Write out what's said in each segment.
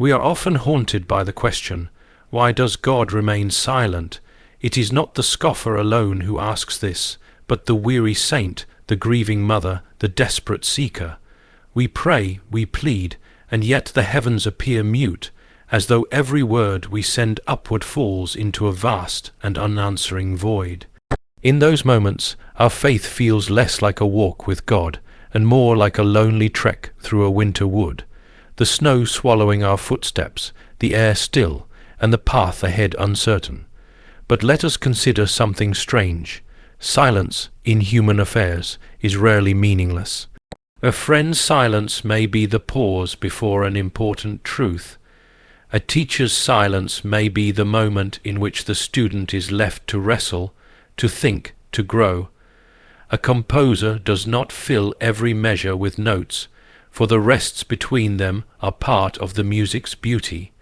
We are often haunted by the question, why does God remain silent? It is not the scoffer alone who asks this, but the weary saint, the grieving mother, the desperate seeker. We pray, we plead, and yet the heavens appear mute, as though every word we send upward falls into a vast and unanswering void. In those moments, our faith feels less like a walk with God, and more like a lonely trek through a winter wood, the snow swallowing our footsteps, the air still, and the path ahead uncertain. But let us consider something strange. Silence in human affairs is rarely meaningless. A friend's silence may be the pause before an important truth. A teacher's silence may be the moment in which the student is left to wrestle, to think, to grow. A composer does not fill every measure with notes, for the rests between them are part of the music's beauty.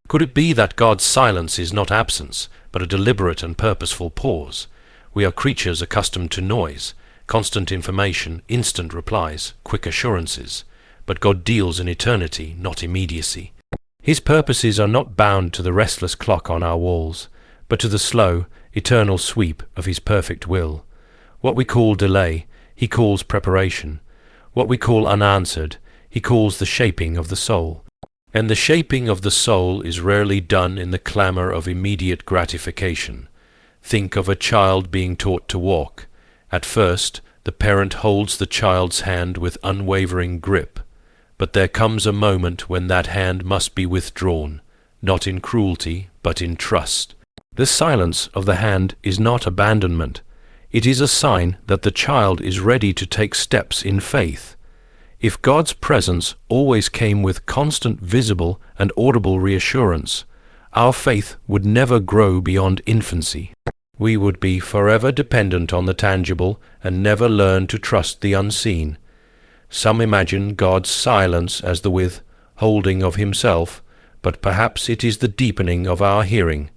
Could it be that God's silence is not absence, but a deliberate and purposeful pause? We are creatures accustomed to noise, constant information, instant replies, quick assurances. But God deals in eternity, not immediacy. His purposes are not bound to the restless clock on our walls, but to the slow, eternal sweep of his perfect will. What we call delay, he calls preparation. What we call unanswered, he calls the shaping of the soul. And the shaping of the soul is rarely done in the clamour of immediate gratification. Think of a child being taught to walk. At first, the parent holds the child's hand with unwavering grip, but there comes a moment when that hand must be withdrawn, not in cruelty, but in trust. The silence of the hand is not abandonment. It is a sign that the child is ready to take steps in faith. If God's presence always came with constant visible and audible reassurance, our faith would never grow beyond infancy. We would be forever dependent on the tangible and never learn to trust the unseen. Some imagine God's silence as the withholding of himself, but perhaps it is the deepening of our hearing.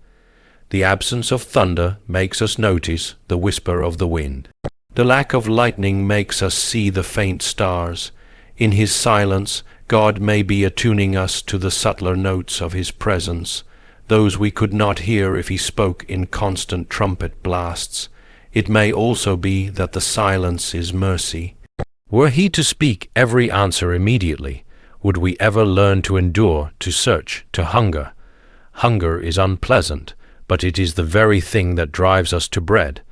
The absence of thunder makes us notice the whisper of the wind. The lack of lightning makes us see the faint stars. In his silence, God may be attuning us to the subtler notes of his presence, those we could not hear if he spoke in constant trumpet blasts. It may also be that the silence is mercy. Were he to speak every answer immediately, would we ever learn to endure, to search, to hunger? Hunger is unpleasant, but it is the very thing that drives us to bread.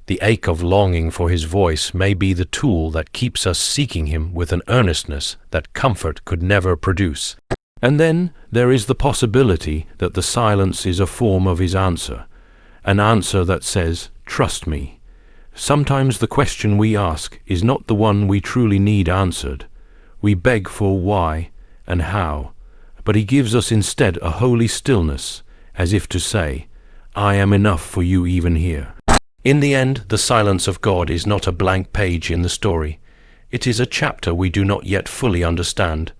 The ache of longing for his voice may be the tool that keeps us seeking him with an earnestness that comfort could never produce. And then there is the possibility that the silence is a form of his answer, an answer that says, "Trust me." Sometimes the question we ask is not the one we truly need answered. We beg for why and how, but he gives us instead a holy stillness, as if to say, "I am enough for you even here." In the end, the silence of God is not a blank page in the story. It is a chapter we do not yet fully understand.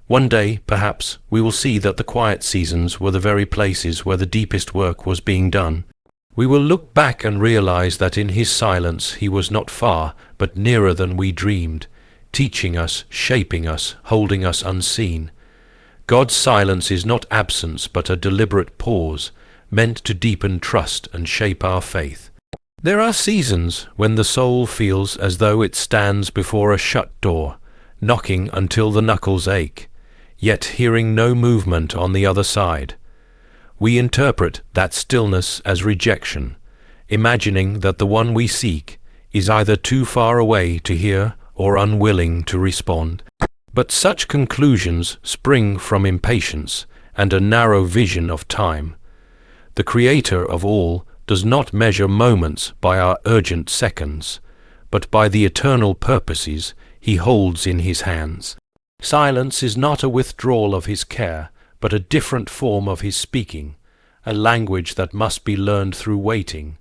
One day, perhaps, we will see that the quiet seasons were the very places where the deepest work was being done. We will look back and realize that in his silence he was not far, but nearer than we dreamed, teaching us, shaping us, holding us unseen. God's silence is not absence, but a deliberate pause, meant to deepen trust and shape our faith. There are seasons when the soul feels as though it stands before a shut door, knocking until the knuckles ache, yet hearing no movement on the other side. We interpret that stillness as rejection, imagining that the one we seek is either too far away to hear or unwilling to respond. But such conclusions spring from impatience and a narrow vision of time. The Creator of all does not measure moments by our urgent seconds, but by the eternal purposes he holds in his hands. Silence is not a withdrawal of his care, but a different form of his speaking, a language that must be learned through waiting.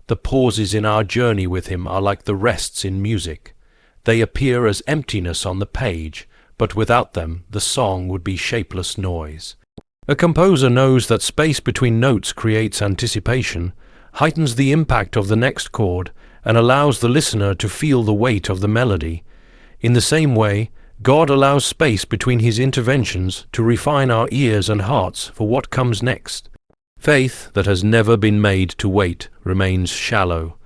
The pauses in our journey with him are like the rests in music. They appear as emptiness on the page, but without them the song would be shapeless noise. A composer knows that space between notes creates anticipation, heightens the impact of the next chord, and allows the listener to feel the weight of the melody. In the same way, God allows space between his interventions to refine our ears and hearts for what comes next. Faith that has never been made to wait remains shallow,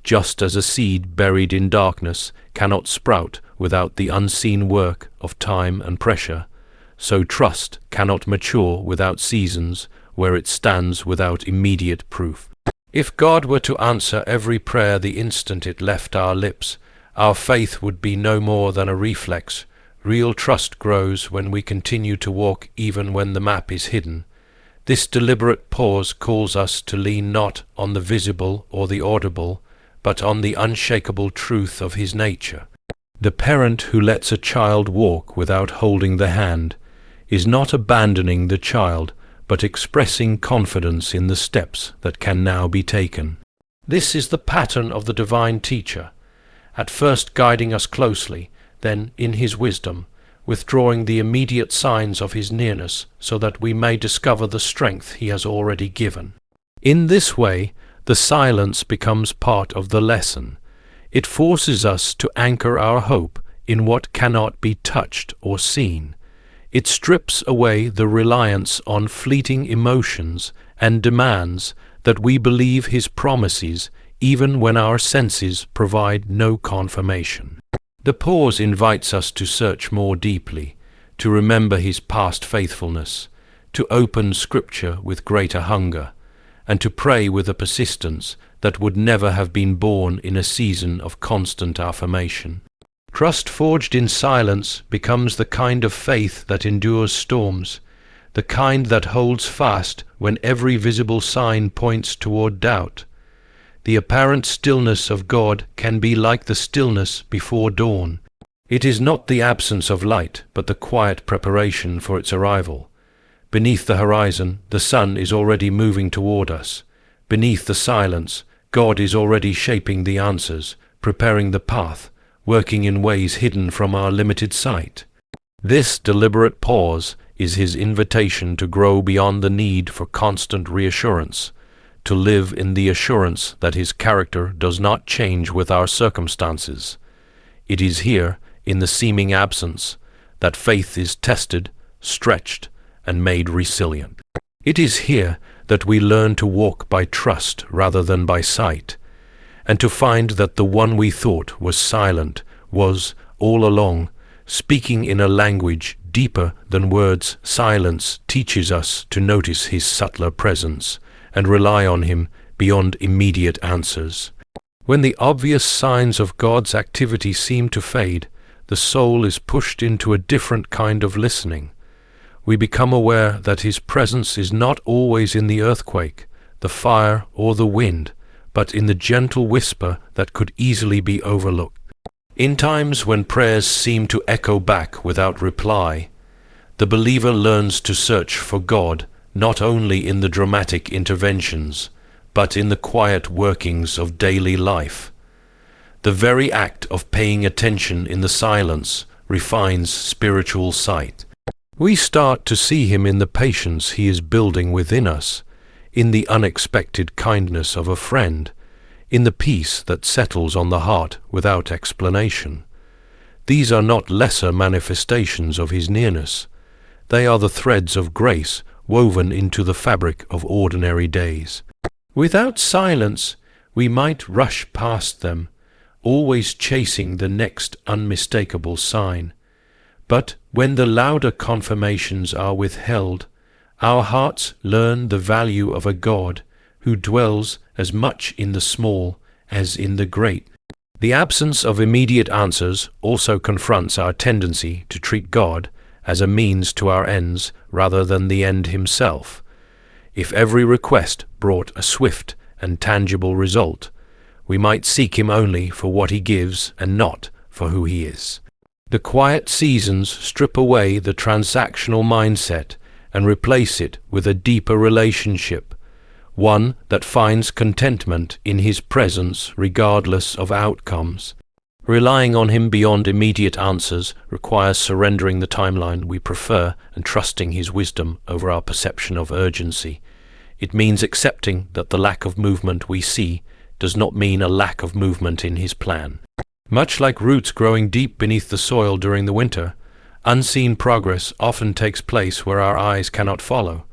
just as a seed buried in darkness cannot sprout without the unseen work of time and pressure, so trust cannot mature without seasons where it stands without immediate proof. If God were to answer every prayer the instant it left our lips, our faith would be no more than a reflex. Real trust grows when we continue to walk even when the map is hidden. This deliberate pause calls us to lean not on the visible or the audible, but on the unshakable truth of his nature. The parent who lets a child walk without holding the hand is not abandoning the child, but expressing confidence in the steps that can now be taken. This is the pattern of the divine teacher, at first guiding us closely, then, in his wisdom, withdrawing the immediate signs of his nearness so that we may discover the strength he has already given. In this way, the silence becomes part of the lesson. It forces us to anchor our hope in what cannot be touched or seen. It strips away the reliance on fleeting emotions and demands that we believe his promises even when our senses provide no confirmation. The pause invites us to search more deeply, to remember his past faithfulness, to open Scripture with greater hunger, and to pray with a persistence that would never have been born in a season of constant affirmation. Trust forged in silence becomes the kind of faith that endures storms, the kind that holds fast when every visible sign points toward doubt. The apparent stillness of God can be like the stillness before dawn. It is not the absence of light, but the quiet preparation for its arrival. Beneath the horizon, the sun is already moving toward us. Beneath the silence, God is already shaping the answers, preparing the path, working in ways hidden from our limited sight. This deliberate pause is his invitation to grow beyond the need for constant reassurance, to live in the assurance that his character does not change with our circumstances. It is here, in the seeming absence, that faith is tested, stretched, and made resilient. It is here that we learn to walk by trust rather than by sight, and to find that the one we thought was silent was, all along, speaking in a language deeper than words. Silence teaches us to notice his subtler presence and rely on him beyond immediate answers. When the obvious signs of God's activity seem to fade, the soul is pushed into a different kind of listening. We become aware that his presence is not always in the earthquake, the fire, or the wind, but in the gentle whisper that could easily be overlooked. In times when prayers seem to echo back without reply, the believer learns to search for God not only in the dramatic interventions, but in the quiet workings of daily life. The very act of paying attention in the silence refines spiritual sight. We start to see him in the patience he is building within us, in the unexpected kindness of a friend, in the peace that settles on the heart without explanation. These are not lesser manifestations of his nearness. They are the threads of grace woven into the fabric of ordinary days. Without silence, we might rush past them, always chasing the next unmistakable sign. But when the louder confirmations are withheld, our hearts learn the value of a God who dwells as much in the small as in the great. The absence of immediate answers also confronts our tendency to treat God as a means to our ends rather than the end himself. If every request brought a swift and tangible result, we might seek him only for what he gives and not for who he is. The quiet seasons strip away the transactional mindset and replace it with a deeper relationship, one that finds contentment in his presence regardless of outcomes. Relying on him beyond immediate answers requires surrendering the timeline we prefer and trusting his wisdom over our perception of urgency. It means accepting that the lack of movement we see does not mean a lack of movement in his plan. Much like roots growing deep beneath the soil during the winter, unseen progress often takes place where our eyes cannot follow.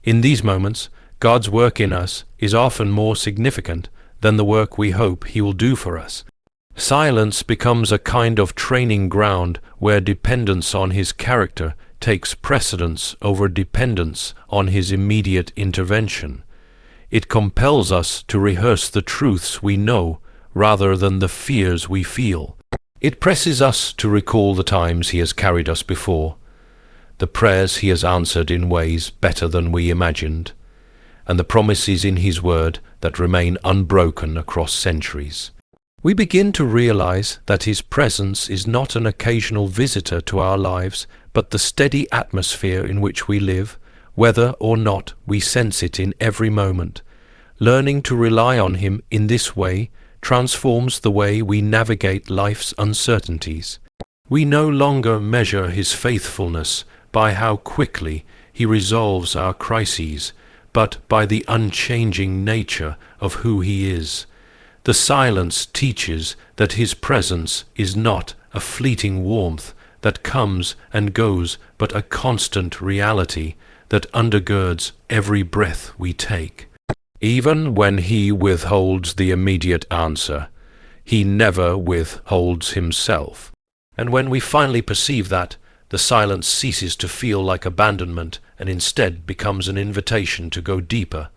In these moments, God's work in us is often more significant than the work we hope He will do for us. Silence becomes a kind of training ground where dependence on His character takes precedence over dependence on His immediate intervention. It compels us to rehearse the truths we know rather than the fears we feel. It presses us to recall the times He has carried us before, the prayers He has answered in ways better than we imagined, and the promises in His Word that remain unbroken across centuries. We begin to realize that His presence is not an occasional visitor to our lives, but the steady atmosphere in which we live, whether or not we sense it in every moment. Learning to rely on Him in this way transforms the way we navigate life's uncertainties. We no longer measure His faithfulness by how quickly He resolves our crises, but by the unchanging nature of who He is. The silence teaches that His presence is not a fleeting warmth that comes and goes, but a constant reality that undergirds every breath we take. Even when He withholds the immediate answer, He never withholds Himself. And when we finally perceive that, the silence ceases to feel like abandonment and instead becomes an invitation to go deeper,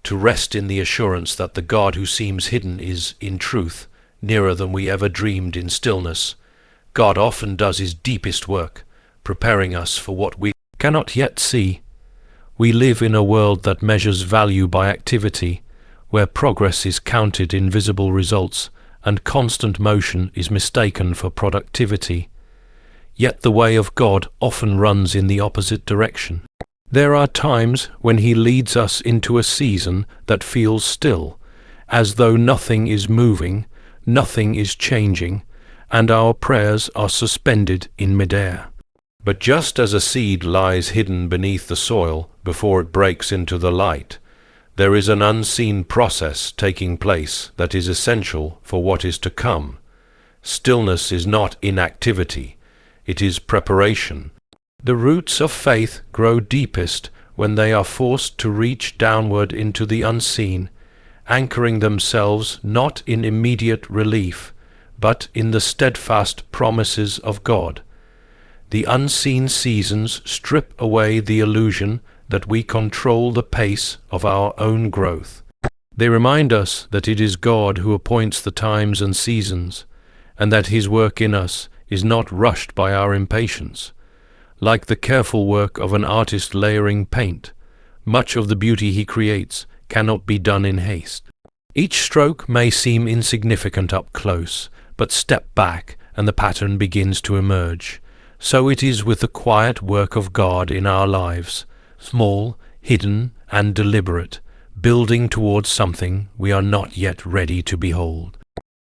to rest in the assurance that the God who seems hidden is, in truth, nearer than we ever dreamed in stillness. God often does His deepest work, preparing us for what we cannot yet see. We live in a world that measures value by activity, where progress is counted in visible results and constant motion is mistaken for productivity. Yet the way of God often runs in the opposite direction. There are times when He leads us into a season that feels still, as though nothing is moving, nothing is changing, and our prayers are suspended in midair. But just as a seed lies hidden beneath the soil before it breaks into the light, there is an unseen process taking place that is essential for what is to come. Stillness is not inactivity, it is preparation. The roots of faith grow deepest when they are forced to reach downward into the unseen, anchoring themselves not in immediate relief, but in the steadfast promises of God. The unseen seasons strip away the illusion that we control the pace of our own growth. They remind us that it is God who appoints the times and seasons, and that His work in us is not rushed by our impatience. Like the careful work of an artist layering paint, much of the beauty he creates cannot be done in haste. Each stroke may seem insignificant up close, but step back and the pattern begins to emerge. So it is with the quiet work of God in our lives, small, hidden, and deliberate, building towards something we are not yet ready to behold.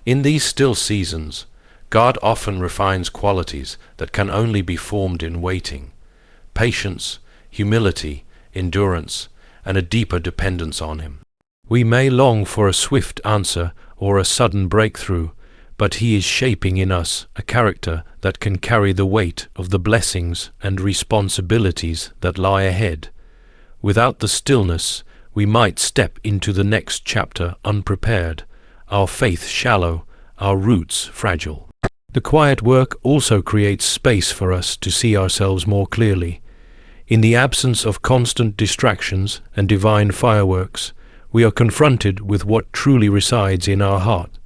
In these still seasons, God often refines qualities that can only be formed in waiting: patience, humility, endurance, and a deeper dependence on Him. We may long for a swift answer or a sudden breakthrough, but He is shaping in us a character that can carry the weight of the blessings and responsibilities that lie ahead. Without the stillness, we might step into the next chapter unprepared, our faith shallow, our roots fragile. The quiet work also creates space for us to see ourselves more clearly. In the absence of constant distractions and divine fireworks, we are confronted with what truly resides in our heart: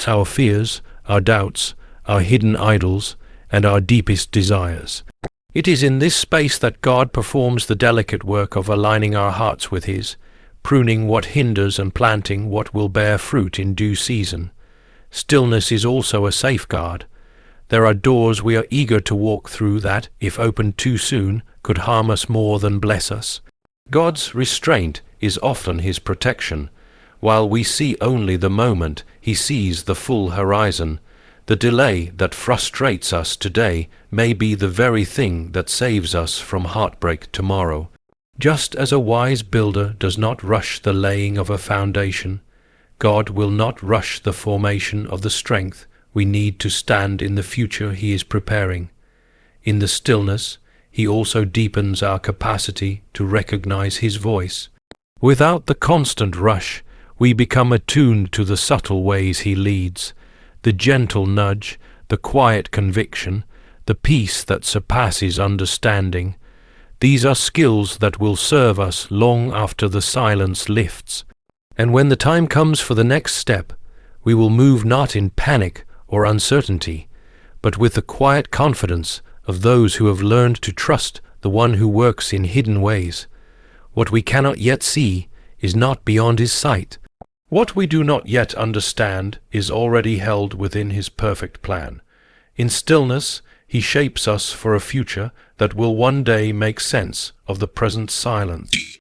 our fears, our doubts, our hidden idols, and our deepest desires. It is in this space that God performs the delicate work of aligning our hearts with His, pruning what hinders and planting what will bear fruit in due season. Stillness is also a safeguard. There are doors we are eager to walk through that, if opened too soon, could harm us more than bless us. God's restraint is often His protection. While we see only the moment, He sees the full horizon. The delay that frustrates us today may be the very thing that saves us from heartbreak tomorrow. Just as a wise builder does not rush the laying of a foundation, God will not rush the formation of the strength we need to stand in the future he is preparing. In the stillness, he also deepens our capacity to recognize his voice. Without the constant rush, we become attuned to the subtle ways he leads, the gentle nudge, the quiet conviction, the peace that surpasses understanding. These are skills that will serve us long after the silence lifts. And when the time comes for the next step, we will move not in panic or uncertainty, but with the quiet confidence of those who have learned to trust the one who works in hidden ways. What we cannot yet see is not beyond his sight. What we do not yet understand is already held within his perfect plan. In stillness, he shapes us for a future that will one day make sense of the present silence.